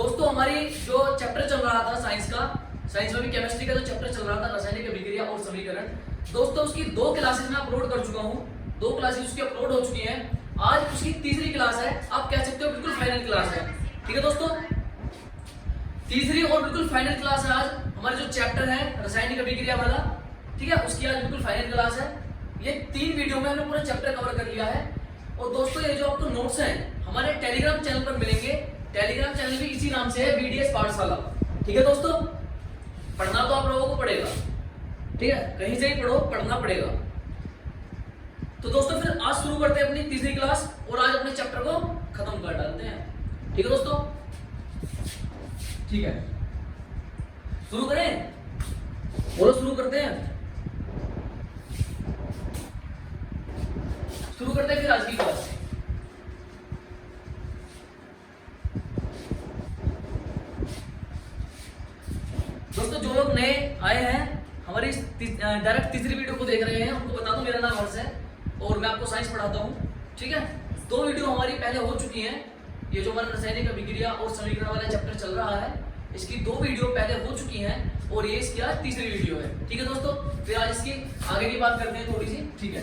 दोस्तों हमारी जो चैप्टर चल रहा था साइंस का, साइंस में भी केमिस्ट्री का जो चैप्टर चल रहा था रासायनिक अभिक्रिया और समीकरण, दोस्तों उसकी 2 क्लासेस में अपलोड कर चुका हूँ। 2 क्लासेस उसकी अपलोड हो चुकी हैं। आज उसकी तीसरी क्लास है, आप कह सकते हो बिल्कुल फाइनल क्लास है। ठीक है दोस्तों, तीसरी और बिल्कुल फाइनल क्लास है आज। हमारे जो चैप्टर है रासायनिक अभिक्रिया वाला, ठीक है, उसकी आज बिल्कुल फाइनल क्लास है। ये 3 वीडियो में हमने पूरा चैप्टर कवर कर लिया है। और दोस्तों ये जो आपको नोट्स हैं हमारे टेलीग्राम चैनल पर मिलेंगे। टेलीग्राम चैनल भी इसी नाम से है, बीडीएस पाठशाला। ठीक है दोस्तों, पढ़ना तो आप लोगों को पड़ेगा, ठीक है, कहीं से ही पढ़ो, पढ़ना पड़ेगा। तो दोस्तों फिर आज शुरू करते हैं अपनी तीसरी क्लास और आज अपने चैप्टर को खत्म कर डालते हैं। ठीक है दोस्तों, ठीक है, शुरू करें, बोलो शुरू करते हैं, शुरू करते हैं फिर आज की क्लास। दोस्तों जो लोग नए आए हैं हमारी डायरेक्ट तीसरी वीडियो को देख रहे हैं, उनको बता दूं मेरा नाम हर्ष है और मैं आपको साइंस पढ़ाता हूं। ठीक है, 2 वीडियो हमारी पहले हो चुकी हैं। ये जो हमारा रासायनिक अभिक्रिया और समीकरण वाला चैप्टर चल रहा है, इसकी 2 वीडियो पहले हो चुकी हैं और ये इसकी आज तीसरी वीडियो है। ठीक है दोस्तों, फिर आज इसकी आगे की बात करते हैं थोड़ी सी। ठीक है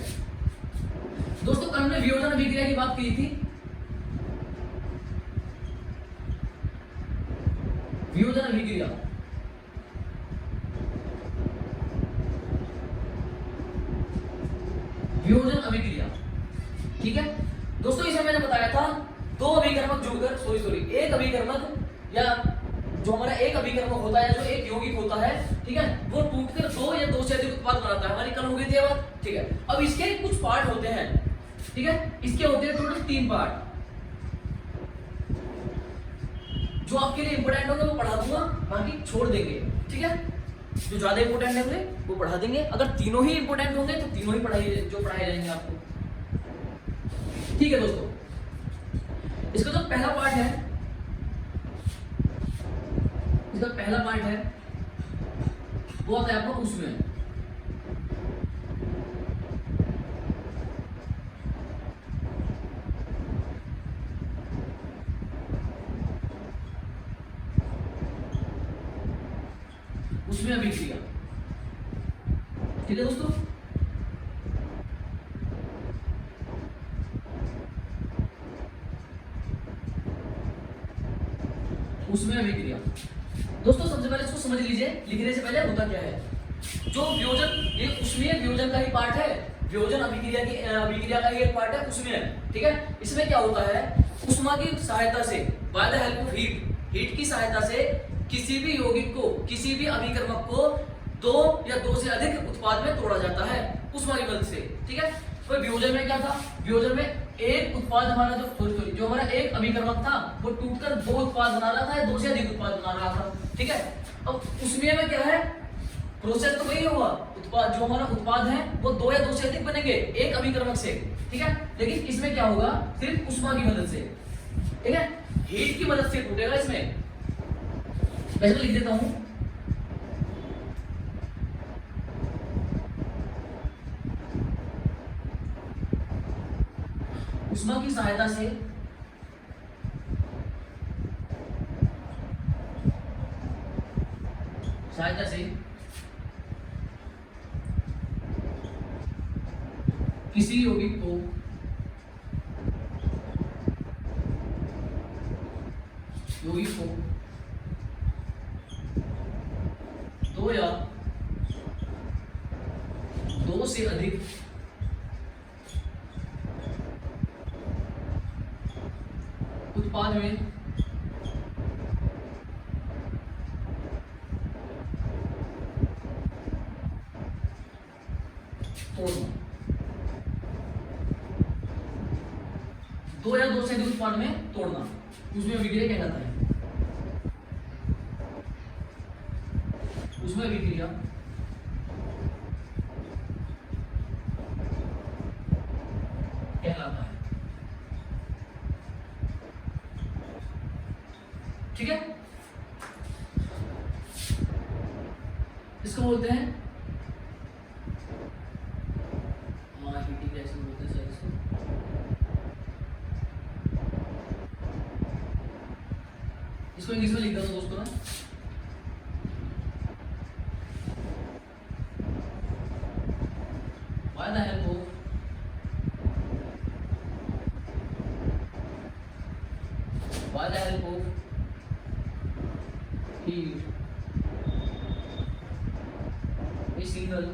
दोस्तों, कल हमने वियोजन अभिक्रिया की बात की थी। वियोजन अभिक्रिया, वियोजन अभिक्रिया, ठीक है दोस्तों, इसे मैंने बताया था 2 अभिकर्मक जुड़कर एक अभिकर्मक या जो हमारा एक अभिकर्मक होता है, जो एक यौगिक होता है, ठीक है, वो टूटकर 2 या 2 से अधिक उत्पाद बनाता है। हमारी कल हो गई थी बात। ठीक है, अब इसके कुछ पार्ट होते हैं, ठीक है, इसके होते हैं टोटल 3 पार्ट। जो आपके लिए इंपोर्टेंट होंगे वो पढ़ा दूंगा, बाकी छोड़ देंगे। ठीक है, जो ज्यादा इंपोर्टेंट होंगे वो पढ़ा देंगे। अगर तीनों ही इंपोर्टेंट होंगे तो तीनों ही पढ़ाए जाएंगे आपको। ठीक है दोस्तों, इसका जो पहला पार्ट है, इसका पहला पार्ट है वो आता है आपको उसमें। उसमें अभिक्रिया, ठीक है दोस्तों, उसमें अभिक्रिया। दोस्तों सबसे पहले इसको समझ लीजिए, लिखने से पहले होता क्या है। जो वियोजन, ये उसमें वियोजन का ही पार्ट है, वियोजन अभिक्रिया का ही एक पार्ट है उसमें। ठीक है, इसमें क्या होता है, उष्मा की सहायता से, by the help of heat की सहायता से किसी भी यौगिक को, किसी भी अभिकर्मक को 2 या 2 से अधिक उत्पाद में तोड़ा जाता है उष्मा की मदद से। ठीक है, तो वियोजन में क्या था, वियोजन में एक उत्पाद हमारा जो हमारा एक अभिकर्मक था वो टूटकर 2 उत्पाद बना रहा था या 2 से अधिक उत्पाद बना रहा था। ठीक है, अब उसमें में क्या है, प्रोसेस तो वही होगा, उत्पाद जो हमारा उत्पाद है वो 2 या 2 से अधिक बनेंगे एक अभिकर्मक से। ठीक है, लेकिन इसमें क्या होगा, सिर्फ उष्मा की मदद से, ठीक है, हीट की मदद से टूटेगा। इसमें पहले लिख देता हूं, उष्मा की सहायता से किसी यौगिक को दो या 2 से अधिक उत्पाद में तोड़ना, 2 या 2 से अधिक उत्पाद में तोड़ना, उसमें अभिक्रिया क्या कहलाता है, उसमें अभिक्रिया कहलाता है। ठीक है, इसको बोलते हैं हीटिंग रिएक्शन बोलते हैं सर इसको। इसको इंग्लिश में लिख देता हूं दोस्तों मैं। Bye the help of heat a single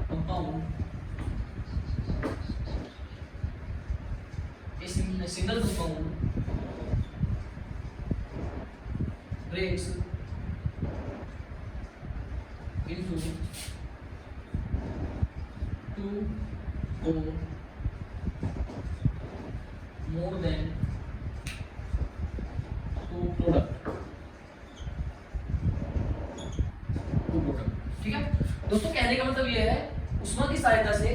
compound breaks into two or more than two product। ठीक है दोस्तों, कहने का मतलब ये है उष्मा की सहायता से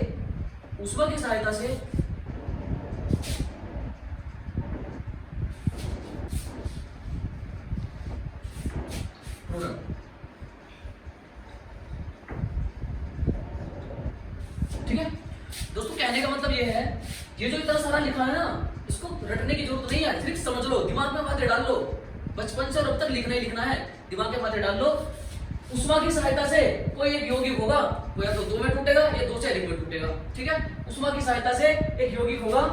प्रोडक्ट। ठीक है दोस्तों, कहने का मतलब ये है, ये जो इतना सारा लिखा है ना, इसको रटने की जरूरत नहीं है, ट्रिक्स समझ लो, दिमाग में बातें डाल लो, बचपन से और अब तक लिखना ही लिखना है, दिमाग में बातें डाल लो। उष्मा की सहायता से कोई एक यौगिक होगा, वो या तो दो में टूटेगा या दो से अधिक में टूटेगा। ठीक है, उष्मा की सहायता से एक यौगिक होगा,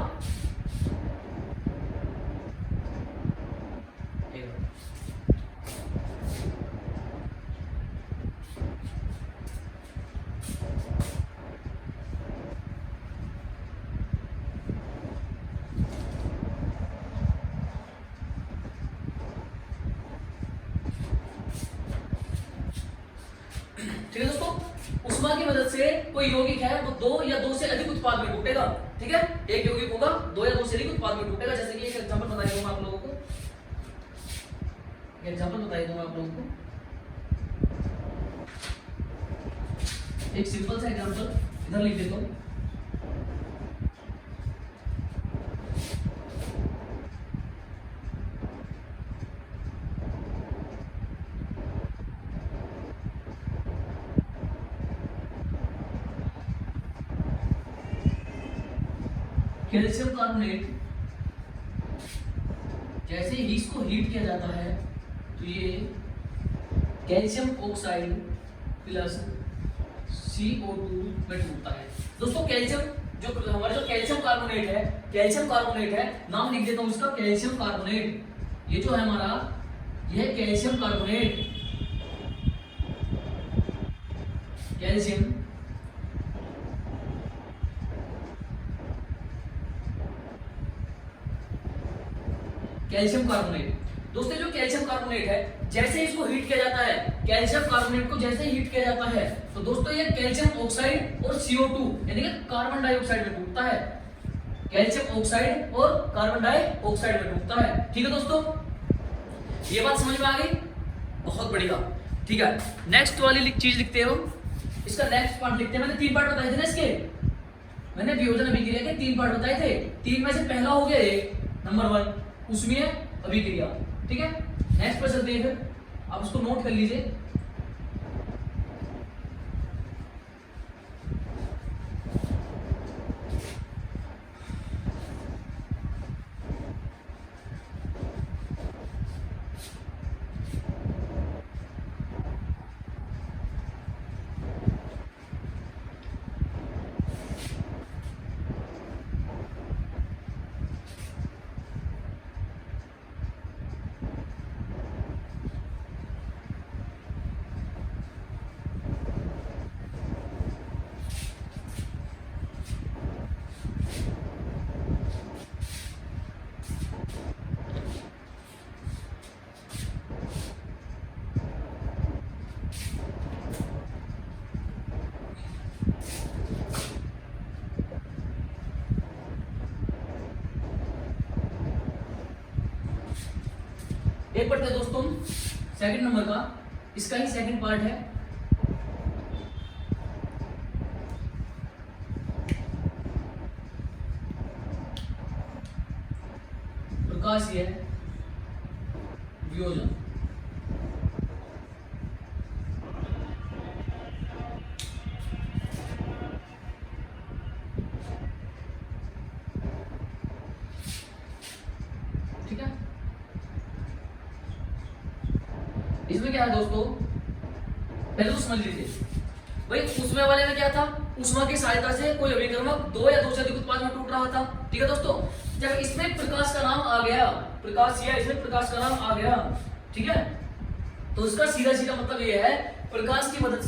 ठीक है दोस्तों, उष्मा की मदद से कोई यौगिक है वो दो या दो से अधिक उत्पाद में टूटेगा। ठीक है, एक यौगिक होगा दो या दो से अधिक उत्पाद में टूटेगा। जैसे कि एक एग्जांपल बताई दूंगा आप लोगों को, एक सिंपल सा एग्जांपल इधर लिख देता हूं। कैल्शियम कार्बोनेट, जैसे ही इसको हीट किया जाता है तो ये कैल्शियम ऑक्साइड प्लस CO2 में टूटता है। दोस्तों कैल्शियम जो हमारा जो कैल्शियम कार्बोनेट है, नाम लिख देता हूं इसका, कैल्शियम कार्बोनेट। ये जो है हमारा, यह कैल्शियम कार्बोनेट, कैल्शियम कार्बोनेट। दोस्तों जो कैल्शियम कार्बोनेट है, जैसे इसको हीट किया जाता है, कैल्शियम कार्बोनेट को जैसे हीट किया जाता है तो दोस्तों ये कैल्शियम ऑक्साइड और CO2 यानी कि कार्बन डाइऑक्साइड में टूटता है। कैल्शियम ऑक्साइड और कार्बन डाइऑक्साइड में टूटता है। ठीक है दोस्तों, ये बात समझ में आ गई? बहुत बढ़िया। ठीक है, नेक्स्ट वाली चीज लिखते हैं हम, इसका नेक्स्ट पार्ट लिखते हैं। मैंने 3 पार्ट बताए थे ना इसके, मैंने वियोजन अभिक्रिया के 3 पार्ट बताए थे। 3 में से पहला हो गया एक नंबर 1 उष्मीय अभिक्रिया। ठीक है, नेक्स्ट पर चलते हैं, फिर आप उसको नोट कर लीजिए। एक पढ़ते हैं दोस्तों सेकंड नंबर का, इसका ही सेकंड पार्ट है। प्रकाशीय वियोजन। ठीक है, इसमें क्या है दोस्तों, पहले तो समझ लीजिए भाई, ऊष्मा वाले में क्या था, ऊष्मा की सहायता से कोई अभिकर्मक दो या दो से अधिक उत्पाद में टूट रहा था। ठीक है दोस्तों, जब इसमें प्रकाश का नाम आ गया, प्रकाश या इसमें प्रकाश का नाम आ गया, ठीक है, तो इसका सीधा सीधा मतलब ये है, प्रकाश की मदद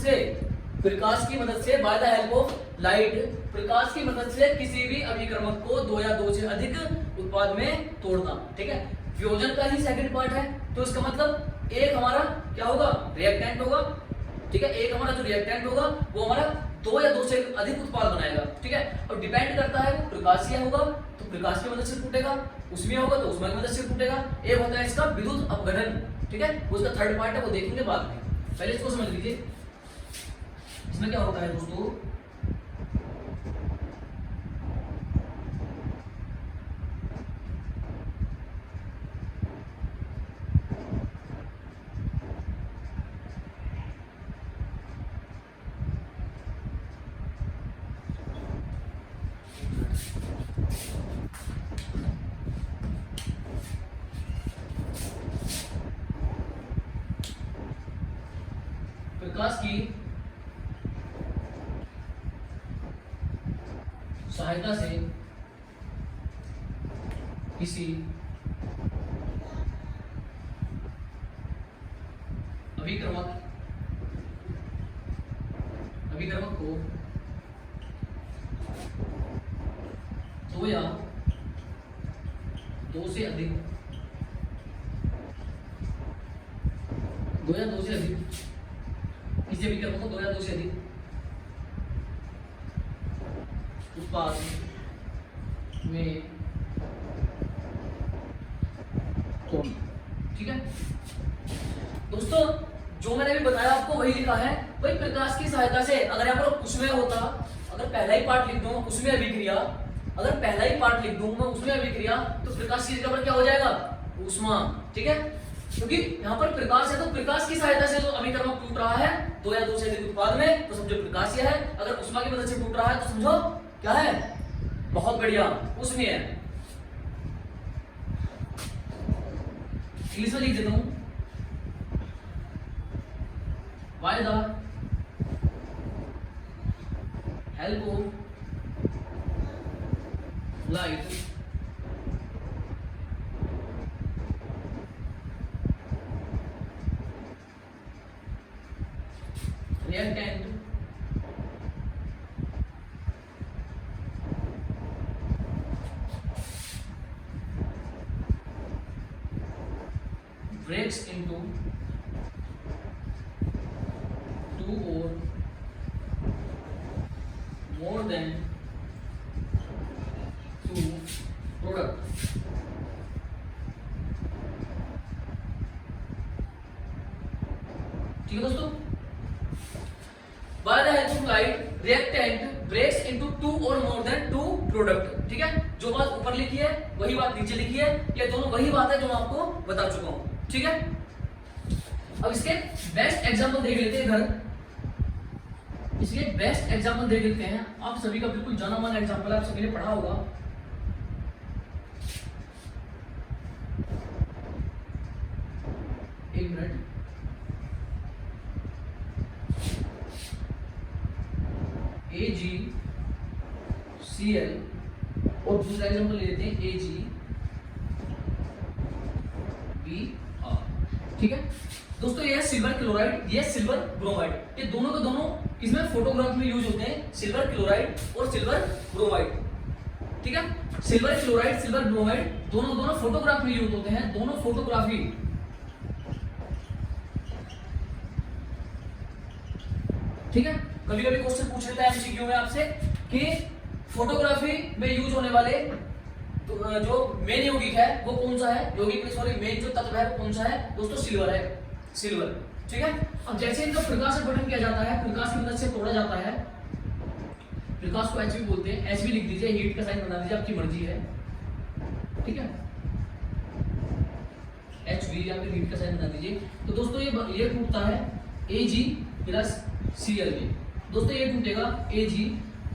से by the help of light, प्रकाश की मदद से किसी भी अभिकर्मक को दो या दो से अधिक उत्पाद में तोड़ना। ठीक है, वियोजन का ही सेकंड पार्ट है, तो इसका मतलब एक हमारा क्या होगा, रिएक्टेंट होगा। ठीक है, एक हमारा जो रिएक्टेंट होगा वो हमारा दो या दो से अधिक उत्पाद बनाएगा। ठीक है, और डिपेंड करता है वो प्रकाशीय होगा तो प्रकाश की मदद से टूटेगा, ऊष्मीय होगा तो ऊष्मा की मदद से टूटेगा। एक होता है इसका विद्युत अपघटन। ठीक है, वो उसका थर्ड पार्ट है, वो देखेंगे बाद में, पहले इसको समझ लीजिए। इसमें क्या होता है दोस्तों, प्रकाश की सहायता से किसी अभिकर्मक को दो या दो से अधिक किसी अभिकर्मक को दो या दो से अधिक उत्पाद में तोड़ना। ठीक है दोस्तों, जो मैंने अभी बताया आपको वही लिखा है भाई, प्रकाश की सहायता से। अगर यहाँ पर ऊष्मीय होता, अगर पहला ही पार्ट लिख दूंगा ऊष्मीय अभिक्रिया, अगर पहला ही पार्ट लिख दूंगा ऊष्मीय अभिक्रिया, तो प्रकाश की जगह पर क्या हो जाएगा, ऊष्मा। ठीक है, क्योंकि यहाँ पर प्रकाश है तो प्रकाश की सहायता से जो अभिकर्मक टूट रहा है दो या दो से अधिक उत्पाद में, तो समझो प्रकाशीय है। अगर ऊष्मा की मदद से टूट रहा है तो समझो क्या है, बहुत बढ़िया, ऊष्मीय है। इंग्लिश में लिख देता हूं, bye the help of light reactant breaks into two or more than two product। ठीक है दोस्तों, by the help of light reactant breaks into two और मोर देन टू प्रोडक्ट। ठीक है, जो बात ऊपर लिखी है वही बात नीचे लिखी है, ये दोनों वही बात है जो मैं आपको बता चुका हूं। ठीक है, अब इसके बेस्ट एग्जांपल देख लेते हैं इधर, इसके बेस्ट एग्जांपल देख लेते हैं। आप सभी का बिल्कुल जाना माना एग्जांपल आप सभी ने पढ़ा होगा, एक मिनट, AgCl और दूसरा एग्जांपल ले लेते हैं AgBr। ठीक है दोस्तों, ये है सिल्वर क्लोराइड, ये सिल्वर ब्रोमाइड, ये दोनों के दोनों किसमें फोटोग्राफ में यूज होते हैं, सिल्वर क्लोराइड और सिल्वर ब्रोमाइड। ठीक है, सिल्वर क्लोराइड सिल्वर ब्रोमाइड दोनों फोटोग्राफ में यूज होते हैं, दोनों फोटोग्राफी। ठीक है, कभी कभी क्वेश्चन पूछ लेता है एमसीक्यू में आपसे कि फोटोग्राफी में यूज होने वाले तो जो मेन यौगिक है वो कौन सा है, यौगिक सॉरी मेन जो तत्व है वो कौन सा है दोस्तों, सिल्वर है, सिल्वर। ठीक है, अब जैसे इनका प्रकाश अपघटन किया जाता है, प्रकाश की मदद से तोड़ा जाता है, प्रकाश को HV बोलते हैं, HV लिख दीजिए, हीट का साइन बना दीजिए, आपकी मर्जी है। ठीक है, HV या फिर हीट का साइन बना दीजिए। तो दोस्तों ये टूटता है Ag प्लस Cl में, दोस्तों ये टूटेगा Ag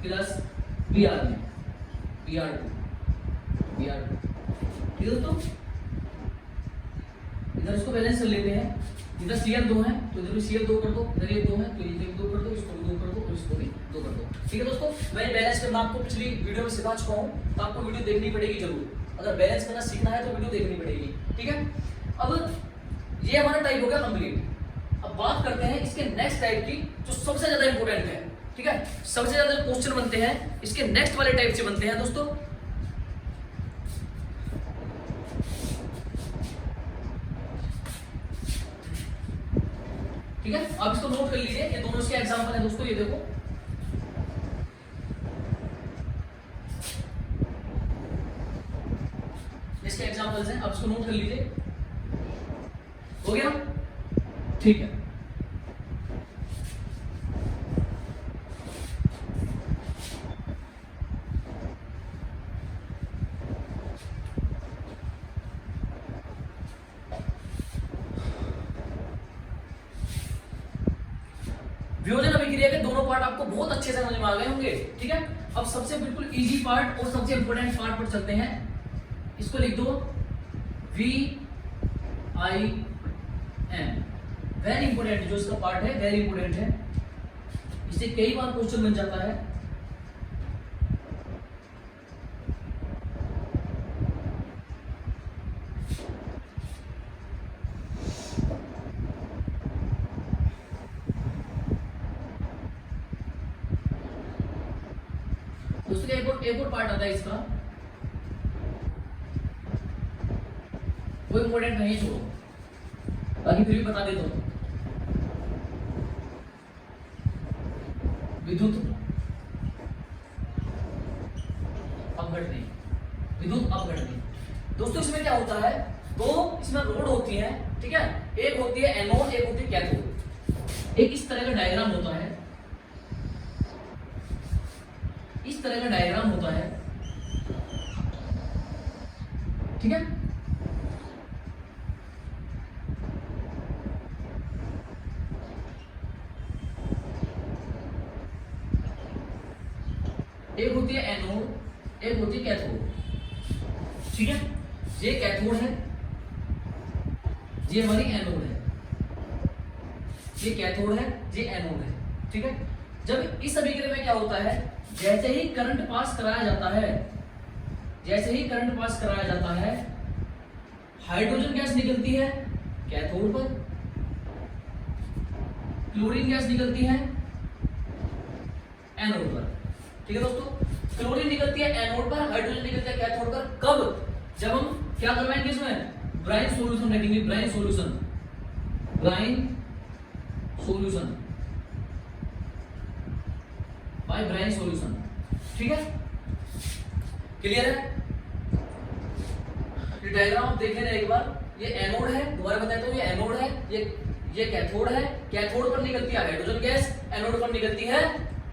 प्लस Br में, Br2। ठीक है दोस्तों, इधर इसको बैलेंस कर लेते हैं, इधर Cl 2 है तो इधर भी Cl 2 कर दो, इधर ये 2 है तो ये 2 कर दो, इसको भी 2 कर दो और इसको भी 2 कर दो। ठीक है दोस्तों, मैं बैलेंस करना आपको पिछली वीडियो में सिखा चुका हूँ, तो आपको वीडियो देखनी पड़ेगी जरूर। अगर बैलेंस करना सीखना है तो वीडियो देखनी पड़ेगी। ठीक है, अब ये हमारा टाइप हो गया कंप्लीट। अब बात करते हैं इसके नेक्स्ट टाइप की, जो सबसे ज्यादा इंपॉर्टेंट है। ठीक है, सबसे ज्यादा क्वेश्चन बनते हैं इसके नेक्स्ट वाले टाइप से बनते हैं दोस्तों। ठीक है, आप इसको नोट कर लीजिए, ये दोनों इसके एग्जांपल हैं दोस्तों, ये देखो। इसके एग्जांपल्स हैं, आप इसको नोट कर लीजिए। हो गया? ठीक है। वियोजन अभिक्रिया के दोनों पार्ट आपको बहुत अच्छे से समझ में आ गए होंगे। ठीक है, अब सबसे बिल्कुल इजी पार्ट और सबसे इंपॉर्टेंट पार्ट पर चलते हैं। इसको लिख दो VIM, वेरी इंपॉर्टेंट, जो इसका पार्ट है वेरी इंपॉर्टेंट है, इससे कई बार क्वेश्चन बन जाता है। दोस्तों एक और पार्ट आता है इसका, वो इंपॉर्टेंट नहीं छोड़ो, बाकी फिर भी बता देता हूं। विद्युत अपघटनी, विद्युत अपघटनी। दोस्तों इसमें क्या होता है, दो इसमें रोड होती है। ठीक है, एक होती है एनोड, एक होती है कैथोड। एक इस तरह का डायग्राम होता है, इस तरह का डायग्राम होता है। ठीक है, एक होती है एनोड, एक होती है कैथोड। ठीक है, ये कैथोड है, ये हमारी एनोड है, ये कैथोड है, ये एनोड है। ठीक है, जब इस अभिक्रिया में क्या होता है, जैसे ही करंट पास कराया जाता है, जैसे ही करंट पास कराया जाता है, हाइड्रोजन गैस निकलती है कैथोड पर, क्लोरीन गैस निकलती है एनोड पर। ठीक है दोस्तों, क्लोरीन निकलती है एनोड पर, हाइड्रोजन निकलता है कैथोड पर। कब? जब हम क्या करवाएंगे इसमें, ब्राइन सॉल्यूशन रखेंगे, brine solution, brine solution bye brine solution. ठीक है, क्लियर है? ये डायग्राम आप देख लेना एक बार। ये एनोड है, दोबारा बताता हूं, ये एनोड है, ये कैथोड है। कैथोड पर निकलती है हाइड्रोजन गैस, एनोड पर निकलती है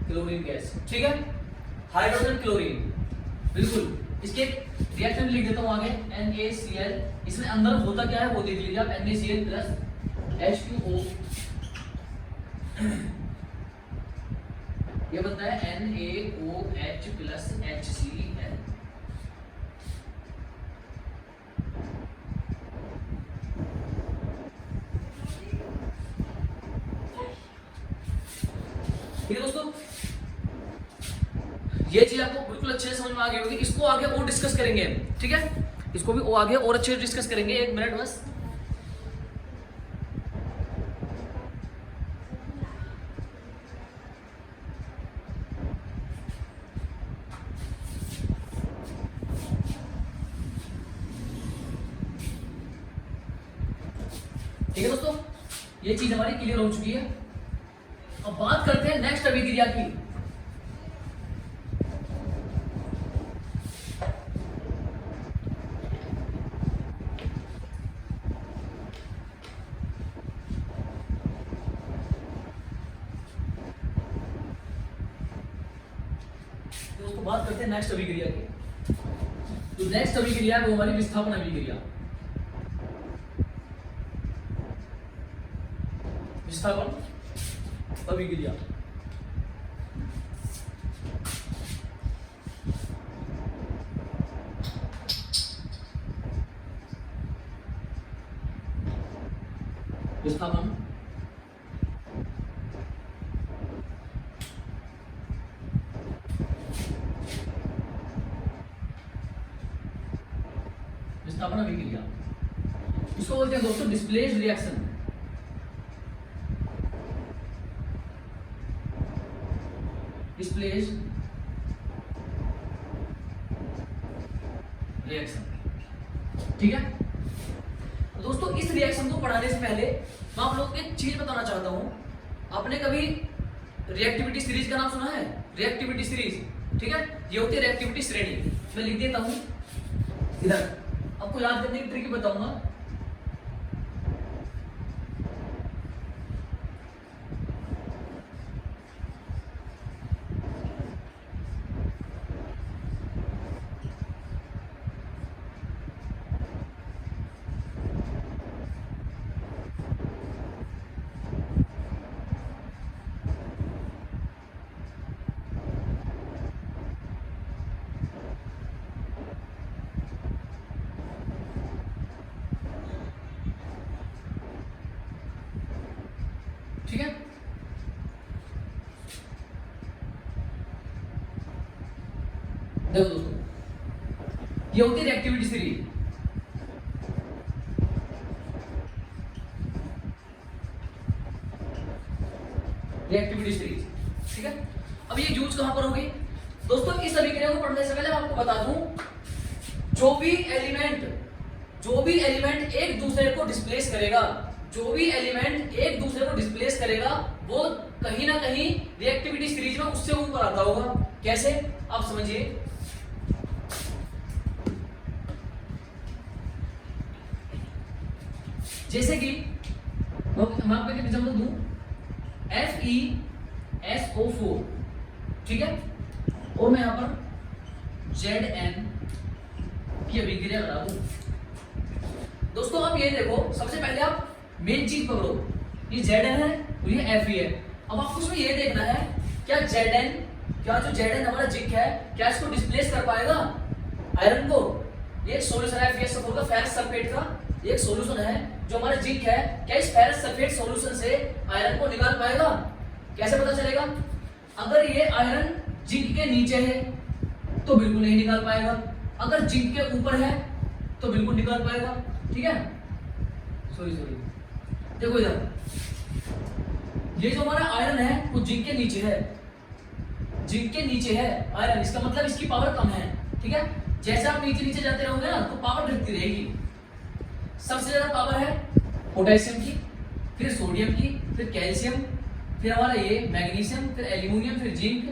क्लोरीन गैस। ठीक है, हाइड्रोजन क्लोरीन, बिल्कुल। इसके रिएक्शन लिख देता हूं आगे, NaCl। इसमें अंदर होता क्या है वो देख लीजिए आप, NaCl प्लस H2O, ये बनता है NaOH प्लस HCl। ठीक है दोस्तों, ये चीज आपको बिल्कुल अच्छे से समझ में आ गई होगी। इसको आगे और डिस्कस करेंगे। ठीक है, इसको भी आगे और अच्छे से डिस्कस करेंगे। एक मिनट बस। ठीक है दोस्तों, ये चीज हमारी क्लियर हो चुकी है। अब बात करते हैं नेक्स्ट अभिक्रिया की। दोस्तों बात करते हैं नेक्स्ट अभिक्रिया की। तो नेक्स्ट अभिक्रिया है वो हमारी विस्थापन अभिक्रिया। विस्थापन अभिक्रिया, विस्थापन विस्थापन अभिक्रिया, इसको बोलते हैं दोस्तों डिस्प्लेस्ड रिएक्शन। डिस्प्लेस्ड रिएक्शन, ठीक है। तो दोस्तों इस रिएक्शन को पढ़ाने से पहले मैं आप लोगों को एक चीज बताना चाहता हूं। आपने कभी रिएक्टिविटी सीरीज का नाम सुना है? रिएक्टिविटी सीरीज, ठीक है, ये होती है रिएक्टिविटी श्रेणी। मैं लिख देता हूं इधर, आपको याद करने की ट्रिक बताऊंगा। ठीक है, देखो दोस्तों, ये होती है रिएक्टिविटी सीरीज। रिएक्टिविटी सीरीज, ठीक है। अब ये यूज कहां पर होगी दोस्तों? इस अभिक्रिया को पढ़ने से पहले मैं आपको बता दूं, जो भी एलिमेंट एक दूसरे को डिस्प्लेस करेगा, जो भी एलिमेंट एक दूसरे को डिस्प्लेस करेगा, वो कहीं ना कहीं रिएक्टिविटी सीरीज में उससे ऊपर आता होगा। कैसे, आप समझिए। जैसे कि मैं आपको एक एग्जांपल दूं, FeSO4, ठीक है, और मैं यहां पर Zn की अभिक्रिया करा दूं। दोस्तों आप ये देखो, सबसे पहले आप मेन चीज पकड़ो, ये Zn है और ये Fe है। अब आपको उसमें ये देखना है, क्या जो Zn हमारा जिंक है, क्या इसको डिस्प्लेस कर पाएगा आयरन को? ये एक सॉल्यूशन है FeSO4 का, फेरस सल्फेट का एक सॉल्यूशन है जो हमारा जिंक है। क्या इस फेरस सल्फेट सॉल्यूशन से आयरन को निकाल पाएगा? कैसे पता चलेगा? अगर ये आयरन जिंक के नीचे है तो बिल्कुल नहीं निकाल पाएगा, अगर जिंक के ऊपर है तो बिल्कुल निकाल पाएगा, ठीक है। सॉरी देखो इधर, ये जो हमारा आयरन है वो जिंक के नीचे है, जिंक के नीचे है आयरन, इसका मतलब इसकी पावर कम है, ठीक है। जैसे आप नीचे नीचे जाते रहोगे ना तो पावर घटती रहेगी। सबसे ज्यादा पावर है पोटेशियम की, फिर सोडियम की, फिर कैल्शियम, फिर हमारा ये मैग्नीशियम, फिर एल्यूमिनियम, फिर जिंक,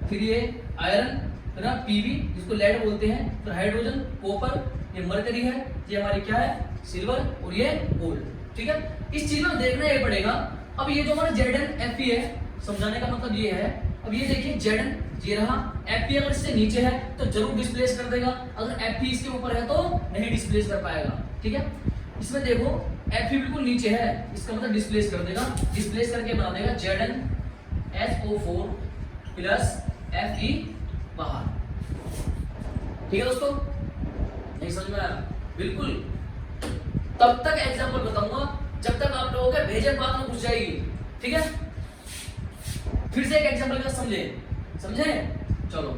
फिर ये आयरन, फिर ना पीबी जिसको लेड बोलते हैं, फिर हाइड्रोजन, कॉपर, ये मरकरी है, ये हमारी क्या है सिल्वर, और ये गोल्ड, ठीक है। इस चीज में देखना ये पड़ेगा। अब ये जो हमारा Zn Fe है, समझाने का मतलब ये है, अब ये देखिए Zn ये रहा, Fe अगर इससे नीचे है तो जरूर डिस्प्लेस कर देगा, अगर Fe इसके ऊपर है तो नहीं डिस्प्लेस कर पाएगा, ठीक है। इसमें देखो Fe बिल्कुल नीचे है, इसका मतलब डिस्प्लेस कर देगा, डिस्प्लेस करके बना देगा ZnSO4 प्लस Fe बाहर, ठीक है दोस्तों। नहीं समझ में आया? बिल्कुल तब तक एग्जांपल बताऊंगा जब तक आप लोगों के भेजन बात में घुस जाएगी, ठीक है। फिर से एक एग्जांपल का समझे? चलो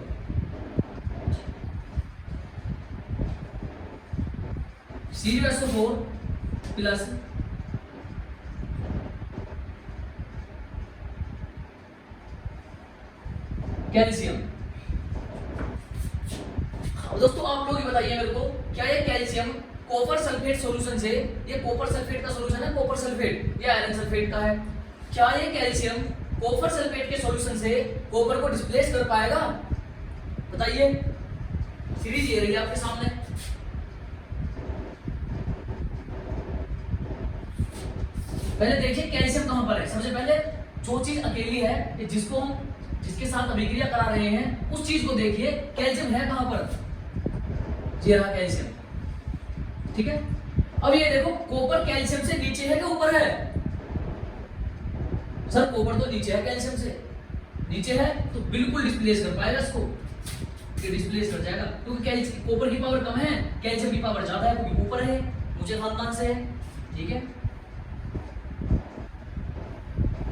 CuSO4 प्लस कैल्शियम। दोस्तों आप लोग ये बताइए मेरे को, क्या ये कैल्शियम कॉपर सल्फेट सॉल्यूशन से, ये कॉपर सल्फेट का सॉल्यूशन है, कॉपर सल्फेट ये आयरन सल्फेट का है, क्या ये कैल्शियम कॉपर सल्फेट के सॉल्यूशन से कॉपर को डिस्प्लेस कर पाएगा? बताइए। सीरीज ये रही आपके सामने, पहले देखिए कैल्शियम कहां पर है। सबसे पहले जो चीज अकेली है, जिसके साथ अभिक्रिया करा रहे हैं उस चीज को देखिए, कैल्शियम है कहां पर? ये रहा कैल्शियम, ठीक है। अब ये देखो कॉपर कैल्शियम से नीचे है कि ऊपर है? सर कॉपर तो नीचे है, कैल्शियम से नीचे है, तो बिल्कुल डिस्प्लेस कर पाएगा इसको, ये डिस्प्लेस कर जाएगा, क्योंकि कॉपर की पावर कम है, कैल्शियम की पावर ज्यादा है, क्योंकि ऊपर है, ऊंचे खानदान से है, ठीक है।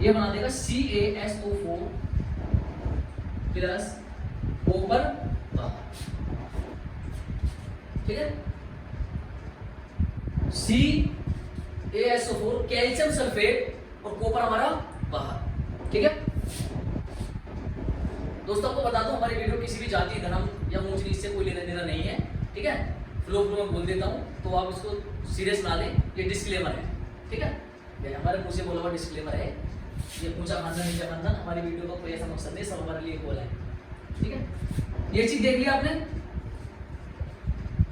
ये बना देगा CaSO4 प्लस कॉपर बाहर, ठीक है। CaSO4 कैल्शियम सल्फेट और कॉपर हमारा बाहर, ठीक है। दोस्तों आपको बता दूं हमारी वीडियो किसी भी जाति धर्म या ऊंच नीच से कोई लेना देना नहीं है, ठीक है। फ्लो में बोल देता हूं तो आप इसको सीरियस ना लें, ये डिस्क्लेमर है, ठीक है। ये हमारे मुंह से बोला हुआ डिस्क्लेमर है, ये ऊंचा खानदान नीचा खानदान हमारी वीडियो का कोई ऐसा मकसद नहीं, सब हमारे लिए बोला है, ठीक है। ये चीज देख लिया आपने।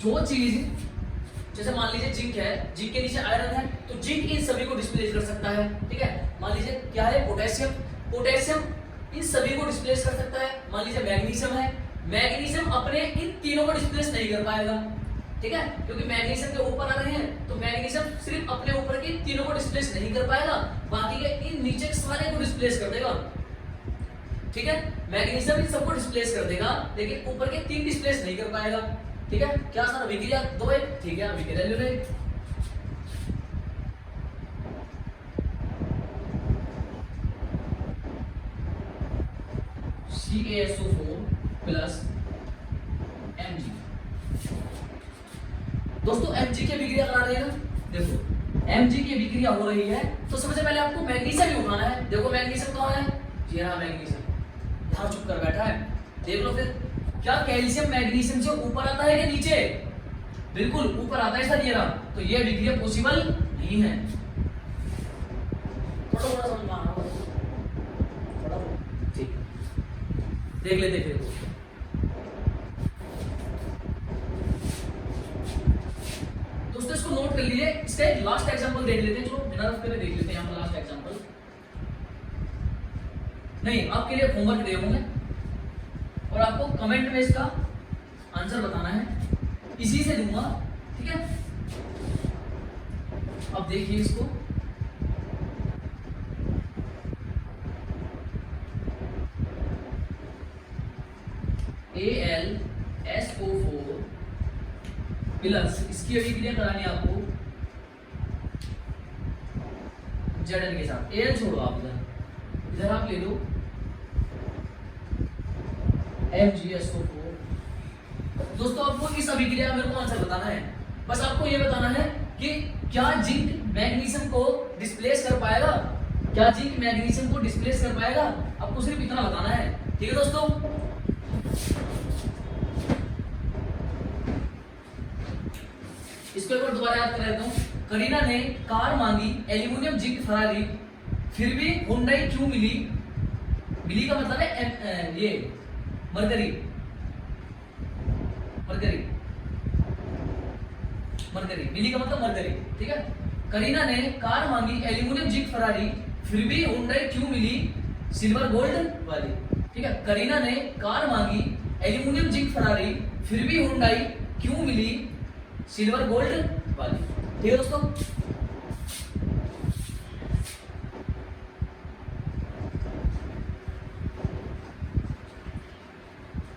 जो चीज जैसे मान लीजिए जिंक है, जिंक के नीचे आयरन है, तो जिंक इन सभी को डिस्प्लेस कर सकता है, ठीक है। मान लीजिए क्या है पोटेशियम, पोटेशियम इन सभी को डिस्प्लेस कर सकता है। मान लीजिए मैग्नीशियम है, मैग्नीशियम अपने इन तीनों को डिस्प्लेस नहीं कर पाएगा, ठीक है, क्योंकि मैग्नीशियम के ऊपर आ रहे हैं, तो मैग्नीशियम सिर्फ अपने ऊपर के तीनों को डिस्प्लेस नहीं कर पाएगा, बाकी के इन नीचे के सारे को डिस्प्लेस कर देगा, ठीक है। मैग्नीशियम इन सबको डिस्प्लेस कर देगा, लेकिन ऊपर के तीन डिस्प्लेस नहीं कर पाएगा, ठीक है। क्या सर अभिक्रिया 2-1, ठीक है, अभिक्रिया ले लें। CaSO4 plus Mg। दोस्तों Mg की अभिक्रिया करा रहे हैं ना, देखो Mg की अभिक्रिया हो रही है, तो सबसे पहले आपको मैग्नीशियम ही उठाना है। देखो मैग्नीशियम कौन है, ये रहा मैग्नीशियम, यहां चुप कर बैठा है, देख लो फिर। क्या कैल्शियम मैग्नीशियम से ऊपर आता है कि नीचे? बिल्कुल ऊपर आता है सर, ये रहा, तो ये अभिक्रिया पॉसिबल नहीं है। थोड़ा समझ में आ रहा है, ठीक, देख लेते फिर। दोस्तों इसको नोट कर लीजिए, इसका एक लास्ट एग्जांपल देख लेते हैं, चलो बिना रफ करे देख लेते हैं यहाँ पर लास्ट एग्जांपल। नहीं, आपके लिए होमवर्क दे होंगे और आपको कमेंट में इसका आंसर बताना है, इसी से दूंगा, ठीक है। अब देखिए इसको, AlSO4 प्लस इसकी अभिक्रिया करानी है आपको Zn के साथ। Al छोड़ो आप, इधर आप ले लो MgSO4। दोस्तों आपको इस अभिक्रिया का मेरे को आंसर बताना है, बस आपको ये बताना है कि क्या जिंक मैग्नीशियम को डिस्प्लेस कर पाएगा, क्या जिंक मैग्नीशियम को डिस्प्लेस कर पाएगा, आपको सिर्फ इतना बताना है, ठीक है दोस्तों। इसको एक बार दोबारा याद कर लेता हूं। करीना ने कार मांगी एल्यूमिनियम जिंक फरारी, फिर भी हुंडई क्यों मिली? मिली का मतलब है ये मरकरी, मरकरी, मरकरी, मिली का मतलब मरकरी, ठीक है। करीना ने कार मांगी एल्यूमिनियम जिंक फरारी, फिर भी हुंडई क्यों मिली सिल्वर गोल्ड वाली, ठीक है। करीना ने कार मांगी एल्यूमिनियम जिंक फरारी, फिर भी हुंडई क्यों मिली सिल्वर गोल्ड वाली, ठीक है दोस्तों।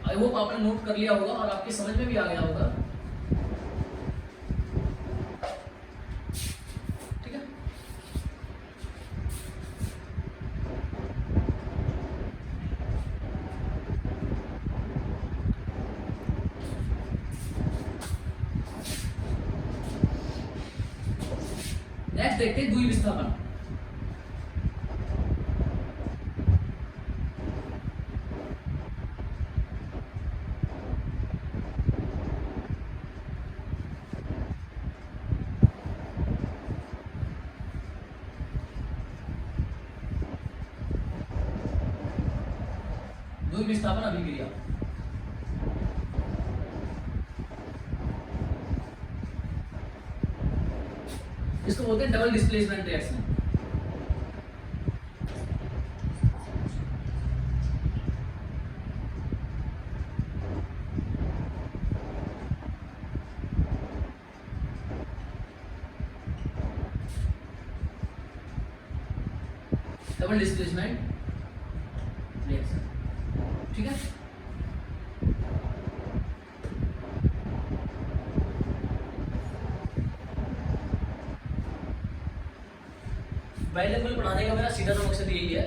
आई होप आपने नोट कर लिया होगा और आपके समझ में भी आ गया होगा, ठीक है। नेक्स्ट देखते हैं द्वितीय विस्थापन। द्वितीय विस्थापन अभिक्रिया, इसको बोलते हैं double displacement reaction. Double displacement reaction, ठीक है। बाइलिंगुअल पढ़ाने का मेरा सीधा सा मकसद यही है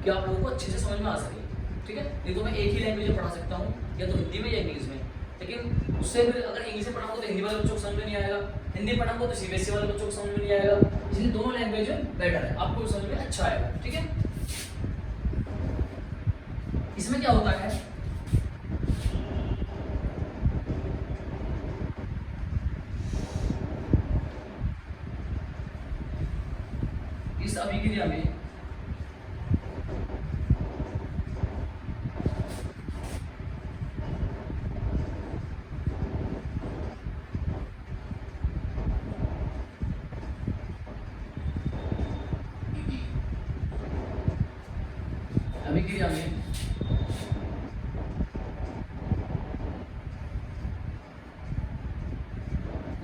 कि आप लोगों को अच्छे से समझ में आ सके, ठीक है। नहीं तो मैं एक ही लैंग्वेज में पढ़ा सकता हूँ, या तो हिंदी में या इंग्लिश में, लेकिन उससे फिर अगर इंग्लिश में पढ़ाऊंगा तो हिंदी वाले बच्चों को समझ में नहीं आएगा, हिंदी पढ़ाऊंगा तो सीबीएसई वाले बच्चों को समझ में नहीं आएगा। इसलिए दोनों लैंग्वेज बेटर है, आपको भी समझ में अच्छा आएगा, ठीक है। इसमें क्या होता है, इस अभिक्रिया में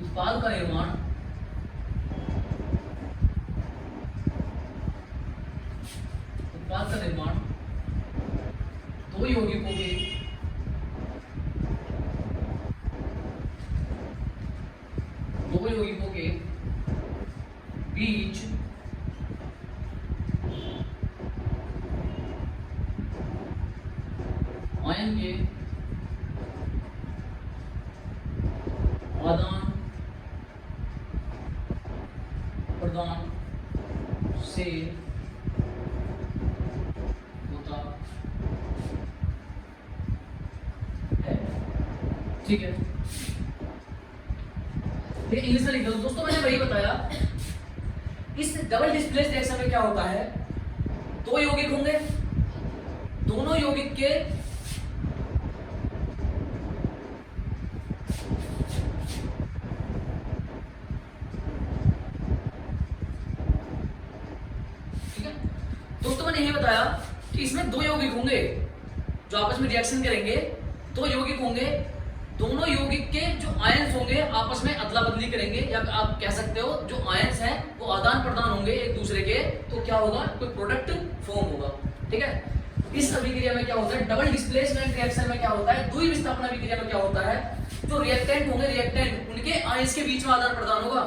उत्पाद का निर्माण दो यौगिकों के बीच आयन के आदान प्रदान से होता है, ठीक है। इंग्लिश में लिख दो दोस्तों, मैंने वही बताया। इस डबल डिस्प्लेस रिएक्शन में क्या होता है, दो यौगिक होंगे, दोनों यौगिक के बताया कि इसमें दो यौगिक होंगे जो आपस में रिएक्शन करेंगे, दो यौगिक होंगे, दोनों यौगिक के जो आयंस होंगे आपस में अदला बदली करेंगे, या आप कह सकते हो जो आयंस हैं वो आदान प्रदान होंगे एक दूसरे के, तो क्या होगा, कोई प्रोडक्ट फॉर्म होगा, ठीक है। इस अभिक्रिया में क्या होता है, डबल डिस्प्लेसमेंट रिएक्शन में क्या होता है, द्वितीय विस्थापन अभिक्रिया में क्या होता है, जो रिएक्टेंट होंगे, रिएक्टेंट उनके आयंस के बीच में आदान प्रदान होगा।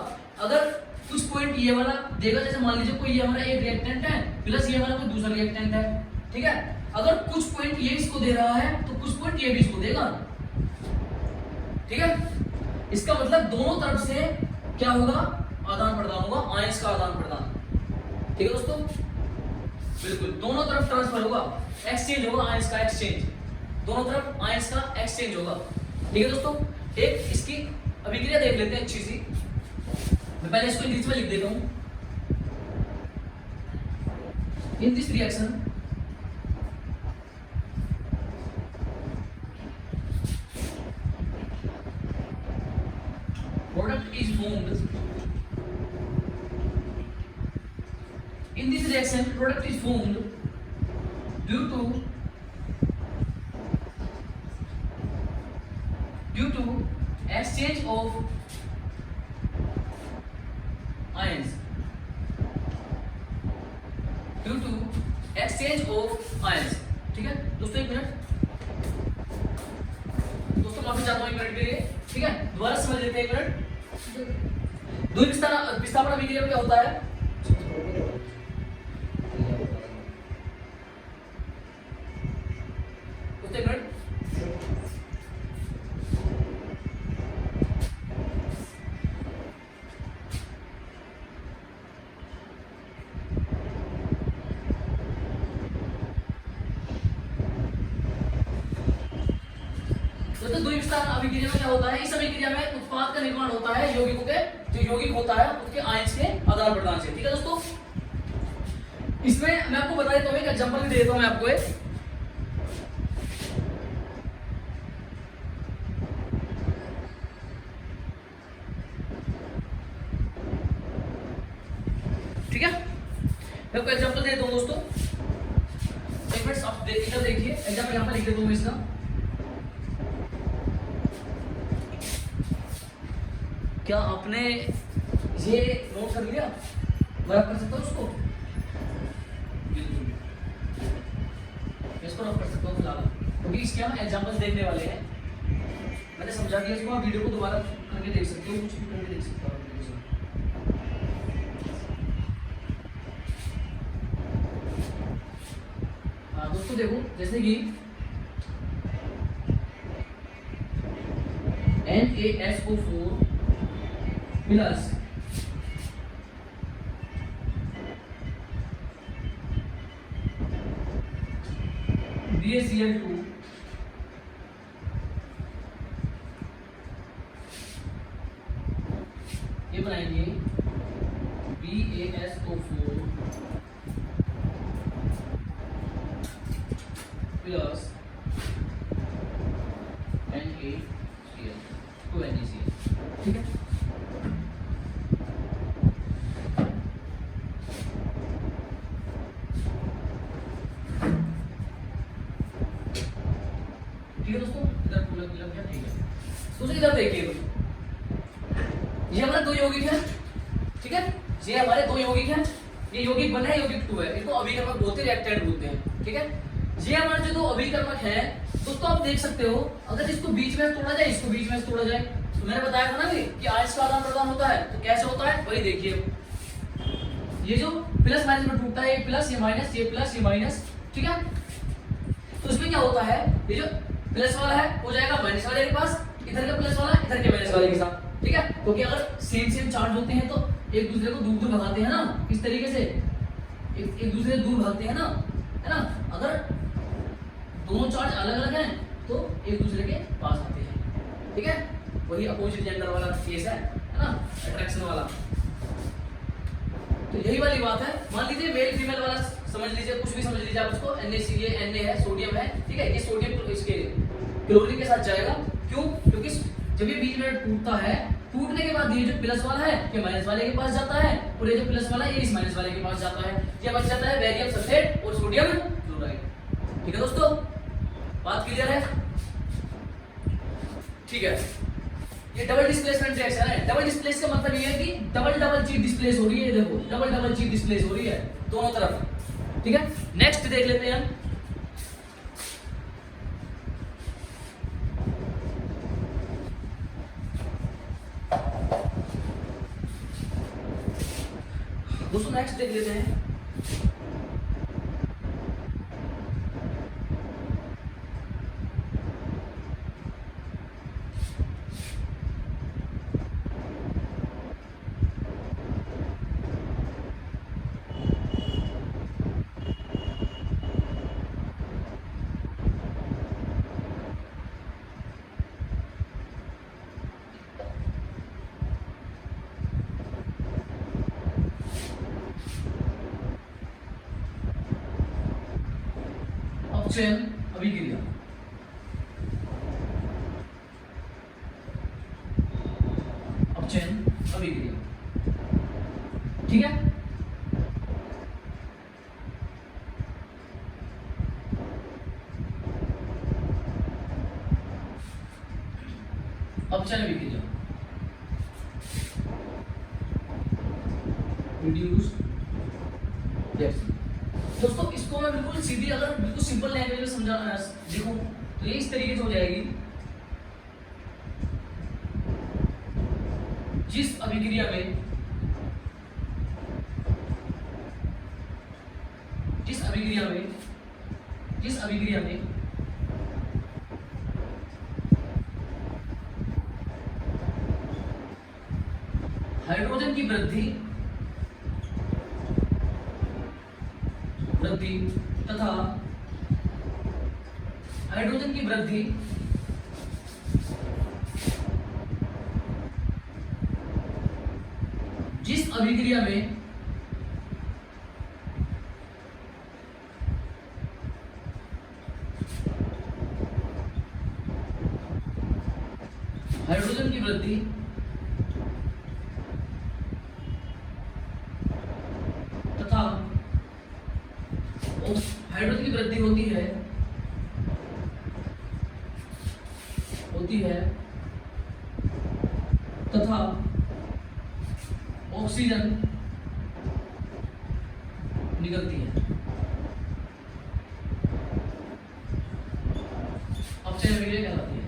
अगर कुछ पॉइंट ये वाला देगा, जैसे मान लीजिए कोई ये हमारा एक रिएक्टेंट है प्लस ये वाला कोई दूसरा रिएक्टेंट है, ठीक है। अगर कुछ पॉइंट ये इसको दे रहा है तो कुछ पॉइंट ये भी इसको देगा, ठीक है। इसका मतलब दोनों तरफ से क्या होगा, आदान प्रदान होगा, आयंस का आदान प्रदान, ठीक है दोस्तों। बिल्कुल दोनों तरफ ट्रांसफर होगा, एक्सचेंज होगा, आयंस का एक्सचेंज, दोनों तरफ आयंस का एक्सचेंज होगा, ठीक है दोस्तों। एक इसकी अभिक्रिया देख लेते हैं अच्छी सी, मैं पहले इसको इंग्लिश में लिख देता हूं। In this reaction product is formed. In this reaction product is formed due to exchange of ions, due to exchange of ions, ठीक है दोस्तों। एक मिनट दोस्तों, माफी चाहता हूं एक मिनट के लिए, ठीक है, दोबारा समझ लेते हैं एक मिनट। द्वितीय विस्थापन अभिक्रिया में क्या होता है, एक मिनट, द्वितीय विस्थापन अभिक्रिया में क्या होता है, इस अभिक्रिया में उत्पाद का निर्माण होता है यौगिकों के, जो यौगिक होता है उसके आयंस के आदान प्रदान से, ठीक है दोस्तों। इसमें मैं आपको बता देता हूं, एक एग्जांपल भी दे देता हूं मैं आपको एक, ठीक है। मैं आपको एग्जांपल दे देता हूं दोस्तों, एक मिनट आप इधर देखिए, एग्जांपल यहां पर लिख देता हूं मैं इसका। क्या आपने ये नोट कर लिया, मैं कर सकता हूँ उसको, इसको नोट कर सकता हूँ फिलहाल, क्योंकि इसके हम एग्जांपल्स देखने वाले हैं। मैंने समझा दिया इसको, आप वीडियो को दोबारा करके देख सकते हो, कुछ भी करके देख सकते हो। इसको देखो, जैसे कि NaSO4 प्लस BaCl2 ये बनाएंगे BaSO4 प्लस NaCl 2NaCl, ठीक है। ठीक है दोस्तों, इधर पूरा क्लियर किया, ठीक है। दोस्तों इधर देखिए, ये हमारे दो यौगिक हैं, ठीक है। ये हमारे दो यौगिक हैं, ये यौगिक 1 है, यौगिक 2 है, इनको अभिकर्मक बोलते हैं, रिएक्टेंट बोलते हैं, ठीक है। ये हमारे जो दो अभिकर्मक हैं दोस्तों, आप देख सकते हो, अगर इसको बीच में तोड़ा जाए, इसको बीच में तोड़ा जाए, तो मैंने बताया था ना कि आयंस का आदान प्रदान होता है, तो कैसे होता है वही देखिए। ये जो प्लस माइनस में टूटता है, ये प्लस, ये माइनस, ये प्लस, ये माइनस, ठीक है। तो इसमें क्या होता है, ये जो प्लस वाला है हो जाएगा माइनस वाले के पास, इधर का प्लस वाला इधर के माइनस वाले के साथ, ठीक है। क्योंकि अगर सेम चार्ज होते हैं तो एक दूसरे को दूर दूर भगाते हैं ना, इस तरीके से एक दूसरे से दूर भागते हैं ना, है ना। अगर दोनों चार्ज अलग अलग हैं तो एक दूसरे के पास आते हैं, ठीक है। वही अपोजिट जेंडर वाला केस है ना, अट्रैक्शन वाला। तो यही वाली बात है। मान लीजिए मेल फीमेल वाला समझ लीजिए, कुछ भी समझ लीजिए आप उसको, NaCl Na है, सोडियम है, ठीक है। ये सोडियम इसके क्लोरीन के साथ जाएगा, क्यों? क्योंकि जब ये बीच में टूटता है, टूटने के बाद ये जो प्लस वाला है ये माइनस वाले के पास जाता है, और ये जो प्लस वाला है ये इस माइनस वाले के पास जाता है। ये बच जाता है बेरियम सल्फेट और सोडियम क्लोराइड, ठीक है दोस्तों, बात क्लियर है? ठीक है। ये डबल डिस्प्लेसमेंट रिएक्शन है। डबल डिस्प्लेस का मतलब ये है कि डबल चीज डिस्प्लेस हो रही है, देखो डबल चीज डिस्प्लेस हो रही है दोनों तरफ, ठीक है। नेक्स्ट देख लेते हैं हम। दोस्तों नेक्स्ट देख लेते हैं, अपचयन अभिक्रिया। अपचयन अभिक्रिया, ठीक है। अपचयन अभिक्रिया, रिड्यूस्ड रिएक्शन। दोस्तों इसको मैं बिल्कुल सीधी, अगर बिल्कुल सिंपल लैंग्वेज में समझा देखो तो ये इस तरीके से हो जाएगी। जिस अभिक्रिया में हाइड्रोजन की वृद्धि तथा हाइड्रोजन की वृद्धि जिस अभिक्रिया में हाइड्रोजन की वृद्धि तथा हाइड्रोजन की वृद्धि होती है तथा ऑक्सीजन निकलती है। अपचयन अभिक्रिया कहलाती है।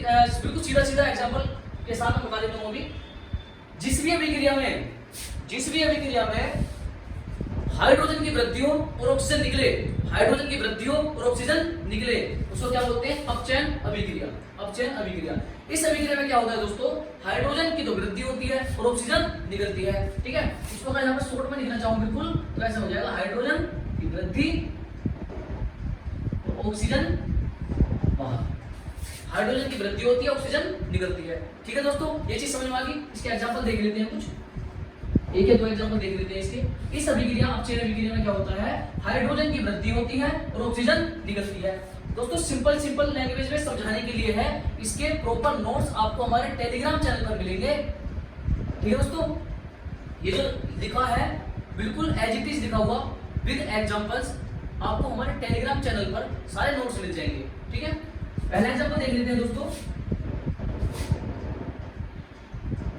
बिल्कुल सीधा सीधा एग्जांपल के साथ मैं बता देता हूं अभी। जिस भी अभिक्रिया में हाइड्रोजन की वृद्धि हो और ऑक्सीजन निकले, हाइड्रोजन की वृद्धि हो और ऑक्सीजन निकले, उसको क्या बोलते हैं? अपचयन अभिक्रिया। अपचयन अभिक्रिया। इस अभिक्रिया में क्या होता है दोस्तों? हाइड्रोजन की तो वृद्धि होती है और ऑक्सीजन निकलती है, ठीक है। इसको मैं यहाँ पर शॉर्ट में लिखना चाहूँ बिल्कुल, तो ऐसा हो जाएगा हाइड्रोजन की वृद्धि, ऑक्सीजन बाहर। हाइड्रोजन की वृद्धि होती है, ऑक्सीजन निकलती है, ठीक है दोस्तों। ये चीज समझ में आ गई। इसके एग्जांपल देख लेते हैं कुछ, एक या दो एग्जांपल देख लेते हैं इसके। इस अभिक्रिया अपचयन अभिक्रिया में क्या होता है? हाइड्रोजन की वृद्धि होती है और ऑक्सीजन निकलती है। दोस्तों सिंपल लैंग्वेज में समझाने के लिए है। इसके प्रॉपर नोट्स आपको हमारे टेलीग्राम चैनल पर मिलेंगे, ठीक है दोस्तों। ये जो लिखा है बिल्कुल एज इट इज लिखा हुआ विद एग्जांपल्स आपको हमारे टेलीग्राम चैनल पर सारे नोट्स मिल जाएंगे, ठीक है। पहला एग्जांपल देख लेते हैं दोस्तों।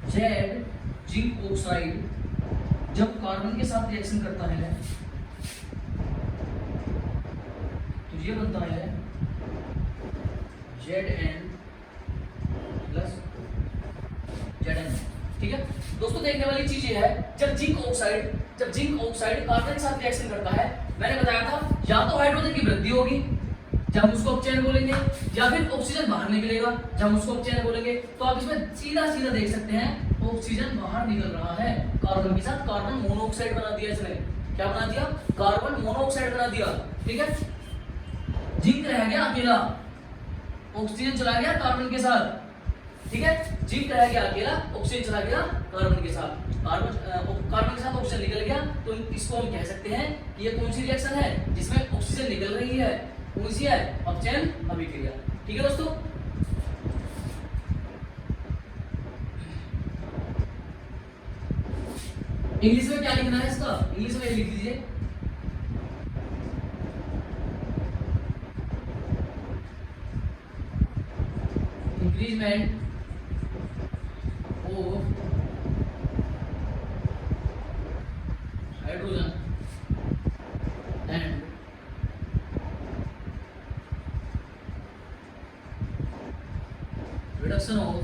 जेड जिंक ऑक्साइड जब कार्बन के साथ रिएक्शन करता है तो ये बनता है Zn प्लस Zn, ठीक है दोस्तों। देखने वाली चीज ये है, जब जिंक ऑक्साइड कार्बन के साथ रिएक्शन करता है, मैंने बताया था या तो हाइड्रोजन की वृद्धि होगी जब हम उसको अपचयन बोलेंगे, या फिर ऑक्सीजन बाहर निकलेगा जब हम उसको अपचयन बोलेंगे। तो आप इसमें सीधा सीधा देख सकते हैं ऑक्सीजन बाहर निकल रहा है कार्बन के साथ, कार्बन मोनोऑक्साइड बना दिया इसने। क्या बना दिया? कार्बन मोनोऑक्साइड बना दिया, ठीक है। जिंक रह गया अकेला, ऑक्सीजन चला गया कार्बन के साथ, ठीक है। जिंक रह गया अकेला, ऑक्सीजन चला गया कार्बन के साथ, कार्बन के साथ ऑक्सीजन निकल गया। तो इसको हम कह सकते हैं कि ये कौन सी रिएक्शन है जिसमें ऑक्सीजन निकल रही है? कौन सी है? अपचयन अभिक्रिया, ठीक है दोस्तों। इंग्लिश में क्या लिखना है इसका? इंग्लिश में लिख दीजिए increment of hydrogen and reduction of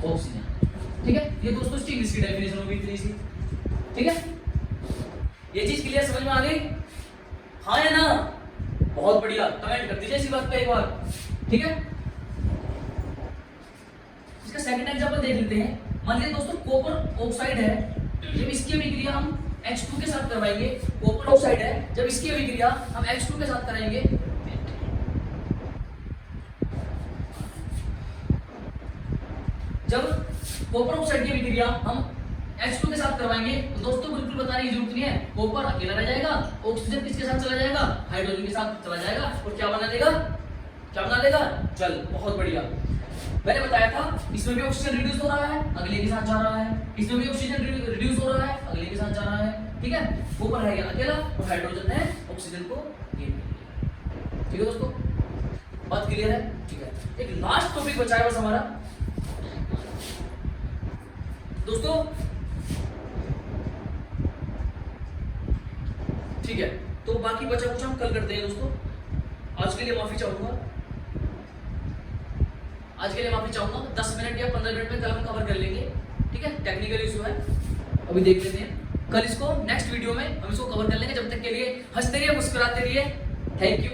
oxygen, ठीक है। ये दोस्तों इसकी इंग्लिश की डेफिनेशन होगी इतनी सी, ठीक है। ये चीज क्लियर समझ में आ गई? हाँ या ना? बहुत बढ़िया, कमेंट कर दीजिए इसी बात पे एक बार, ठीक है। इसका सेकंड एग्जांपल देख लेते हैं। मान लीजिए दोस्तों कॉपर ऑक्साइड है, जब इसकी अभिक्रिया हम H2 के साथ करवाएंगे, कॉपर ऑक्साइड है जब इसकी अभिक्रिया हम H2 के साथ कराएंगे, जब कॉपर ऑक्साइड की अभिक्रिया हम H2 के साथ करवाएंगे तो दोस्तों बिल्कुल बताने की जरूरत नहीं है, कॉपर अकेला रह जाएगा, ऑक्सीजन किसके साथ चला जाएगा? हाइड्रोजन के साथ चला जाएगा, और क्या बना लेगा? क्या बना लेगा? जल। बहुत बढ़िया। मैंने बताया था इसमें भी ऑक्सीजन रिड्यूस हो रहा है, अगले के साथ जा रहा है, इसमें भी ऑक्सीजन रिड्यूस हो रहा है, अगले के साथ जा रहा है, ठीक है। कॉपर है अकेला और हाइड्रोजन है ऑक्सीजन को गेन, ठीक है दोस्तों। बात क्लियर है? ठीक है। एक लास्ट टॉपिक बचा है बस हमारा दोस्तों, ठीक है। तो बाकी बचा कुछ हम कल करते हैं दोस्तों। आज के लिए माफी चाहूंगा, 10 मिनट या 15 मिनट में कल हम कवर कर लेंगे, ठीक है। टेक्निकल इशू है, अभी देख लेते हैं। कल इसको नेक्स्ट वीडियो में हम इसको कवर कर लेंगे। जब तक के लिए हंसते रहिए, मुस्कुराते रहिए। Thank you.